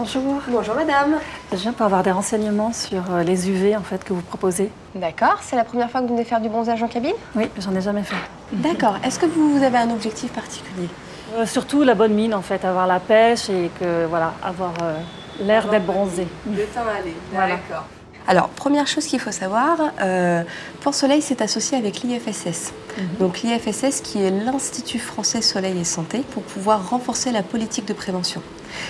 Bonjour. Bonjour madame. Je viens pour avoir des renseignements sur les UV en fait que vous proposez. D'accord, c'est la première fois que vous venez faire du bronzage en cabine? Oui, j'en ai jamais fait. D'accord, est-ce que vous avez un objectif particulier? Surtout la bonne mine en fait, avoir la pêche et que voilà, avoir l'air d'être bronzé. Le temps aller, Voilà. d'accord. Alors, première chose qu'il faut savoir, Pont Soleil s'est associé avec l'IFSS. Donc l'IFSS qui est l'Institut français Soleil et Santé pour pouvoir renforcer la politique de prévention.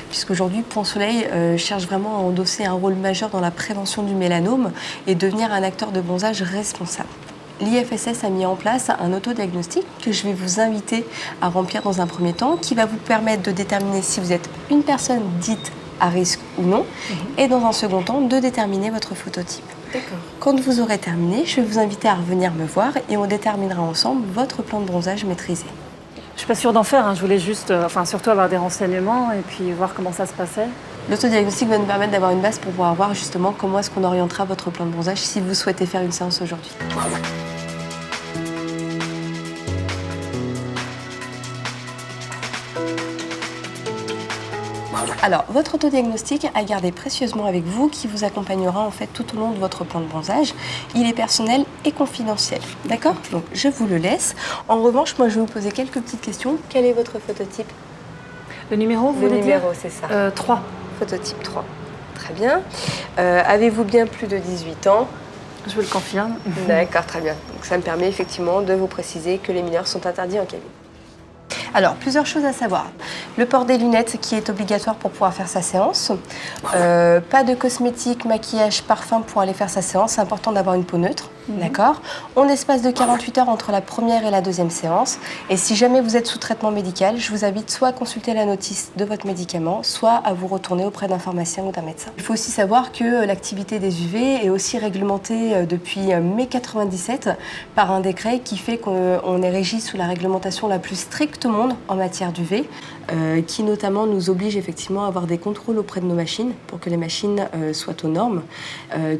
Puisqu'aujourd'hui, Pont Soleil cherche vraiment à endosser un rôle majeur dans la prévention du mélanome et devenir un acteur de bronzage responsable. L'IFSS a mis en place un autodiagnostic que je vais vous inviter à remplir dans un premier temps, qui va vous permettre de déterminer si vous êtes une personne dite à risque ou non, et dans un second temps, de déterminer votre phototype. D'accord. Quand vous aurez terminé, je vais vous inviter à revenir me voir et on déterminera ensemble votre plan de bronzage maîtrisé. Je suis pas sûre d'en faire, je voulais juste, surtout avoir des renseignements et puis voir comment ça se passait. L'autodiagnostic va nous permettre d'avoir une base pour pouvoir voir justement comment est-ce qu'on orientera votre plan de bronzage si vous souhaitez faire une séance aujourd'hui. Alors, votre autodiagnostic à garder précieusement avec vous, qui vous accompagnera en fait tout au long de votre plan de bronzage. Il est personnel et confidentiel, d'accord? Donc, je vous le laisse. En revanche, moi, je vais vous poser quelques petites questions. Quel est votre phototype? Le numéro, vous Le voulez numéro, dire c'est ça. 3. Phototype 3. Très bien. Avez-vous bien plus de 18 ans? Je vous le confirme. D'accord, très bien. Donc, ça me permet effectivement de vous préciser que les mineurs sont interdits en cabine. Alors, plusieurs choses à savoir. Le port des lunettes qui est obligatoire pour pouvoir faire sa séance. Pas de cosmétiques, maquillage, parfum pour aller faire sa séance. C'est important d'avoir une peau neutre. D'accord. On espace de 48 heures entre la première et la deuxième séance. Et si jamais vous êtes sous traitement médical, je vous invite soit à consulter la notice de votre médicament, soit à vous retourner auprès d'un pharmacien ou d'un médecin. Il faut aussi savoir que l'activité des UV est aussi réglementée depuis mai 97 par un décret qui fait qu'on est régi sous la réglementation la plus stricte au monde en matière d'UV, qui notamment nous oblige effectivement à avoir des contrôles auprès de nos machines pour que les machines soient aux normes.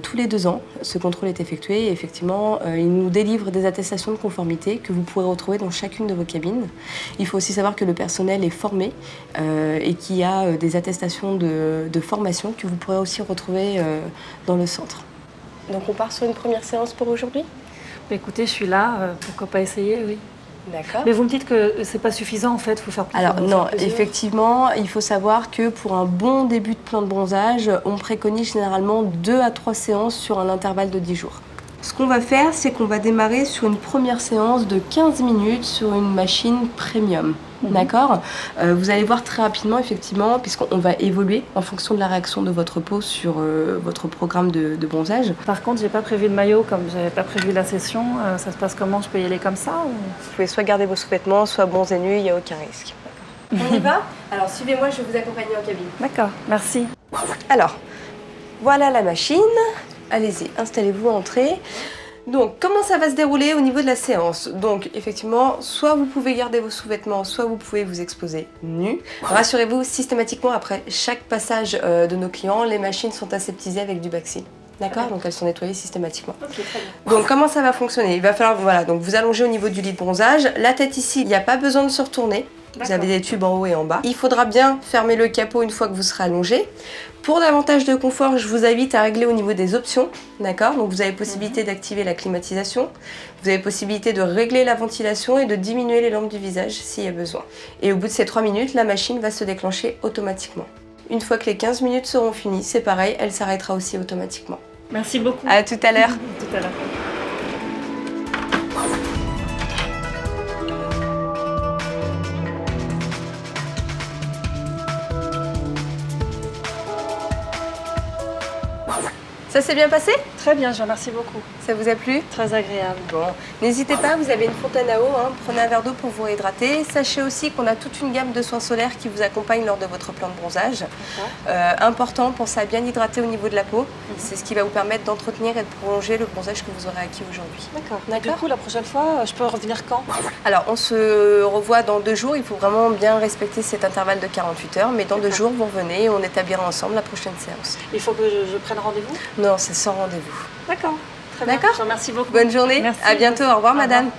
Tous les 2 ans, ce contrôle est effectué et effectivement, il nous délivre des attestations de conformité que vous pourrez retrouver dans chacune de vos cabines. Il faut aussi savoir que le personnel est formé et qu'il y a des attestations de formation que vous pourrez aussi retrouver dans le centre. Donc on part sur une première séance pour aujourd'hui? Écoutez, je suis là, pourquoi pas essayer, oui. D'accord. Mais vous me dites que c'est pas suffisant en fait, il faut faire plus. Alors non, effectivement, il faut savoir que pour un bon début de plan de bronzage, on préconise généralement 2 à 3 séances sur un intervalle de 10 jours. Ce qu'on va faire, c'est qu'on va démarrer sur une première séance de 15 minutes sur une machine premium. D'accord. Vous allez voir très rapidement, effectivement, puisqu'on va évoluer en fonction de la réaction de votre peau sur votre programme de bronzage. Par contre, j'ai pas prévu de maillot, comme j'avais pas prévu la session. Ça se passe comment? Je peux y aller comme ça ou... Vous pouvez soit garder vos sous-vêtements, soit bons et nus, il n'y a aucun risque. On y va? Alors suivez-moi, je vais vous accompagner en cabine. D'accord, merci. Alors, voilà la machine. Allez-y, installez-vous, entrez. Donc, comment ça va se dérouler au niveau de la séance? Donc, effectivement, soit vous pouvez garder vos sous-vêtements, soit vous pouvez vous exposer nus. Rassurez-vous, systématiquement, après chaque passage de nos clients, les machines sont aseptisées avec du Bacil. D'accord? Donc, elles sont nettoyées systématiquement. Ok, très bien. Donc, comment ça va fonctionner? Il va falloir, voilà, donc vous allongez au niveau du lit de bronzage. La tête ici, il n'y a pas besoin de se retourner. Vous avez des tubes en haut et en bas. Il faudra bien fermer le capot une fois que vous serez allongé. Pour davantage de confort, je vous invite à régler au niveau des options. D'accord? Donc vous avez possibilité d'activer la climatisation. Vous avez possibilité de régler la ventilation et de diminuer les lampes du visage s'il y a besoin. Et au bout de ces 3 minutes, la machine va se déclencher automatiquement. Une fois que les 15 minutes seront finies, c'est pareil, elle s'arrêtera aussi automatiquement. Merci beaucoup. À tout à l'heure. Tout à l'heure. Ça s'est bien passé? Très bien, je vous remercie beaucoup. Ça vous a plu? Très agréable. Bon, n'hésitez pas, vous avez une fontaine à eau, prenez un verre d'eau pour vous réhydrater. Sachez aussi qu'on a toute une gamme de soins solaires qui vous accompagnent lors de votre plan de bronzage. Important, pensez à bien hydrater au niveau de la peau. C'est ce qui va vous permettre d'entretenir et de prolonger le bronzage que vous aurez acquis aujourd'hui. D'accord. Du coup, la prochaine fois, je peux revenir quand? Alors, on se revoit dans 2 jours. Il faut vraiment bien respecter cet intervalle de 48 heures. Mais dans 2 jours, vous revenez et on établira ensemble la prochaine séance. Il faut que je prenne rendez-vous? Non, c'est sans rendez-vous. D'accord. Très bien. D'accord. Je vous remercie beaucoup. Bonne journée. Merci. À bientôt. Au revoir, Au revoir. madame.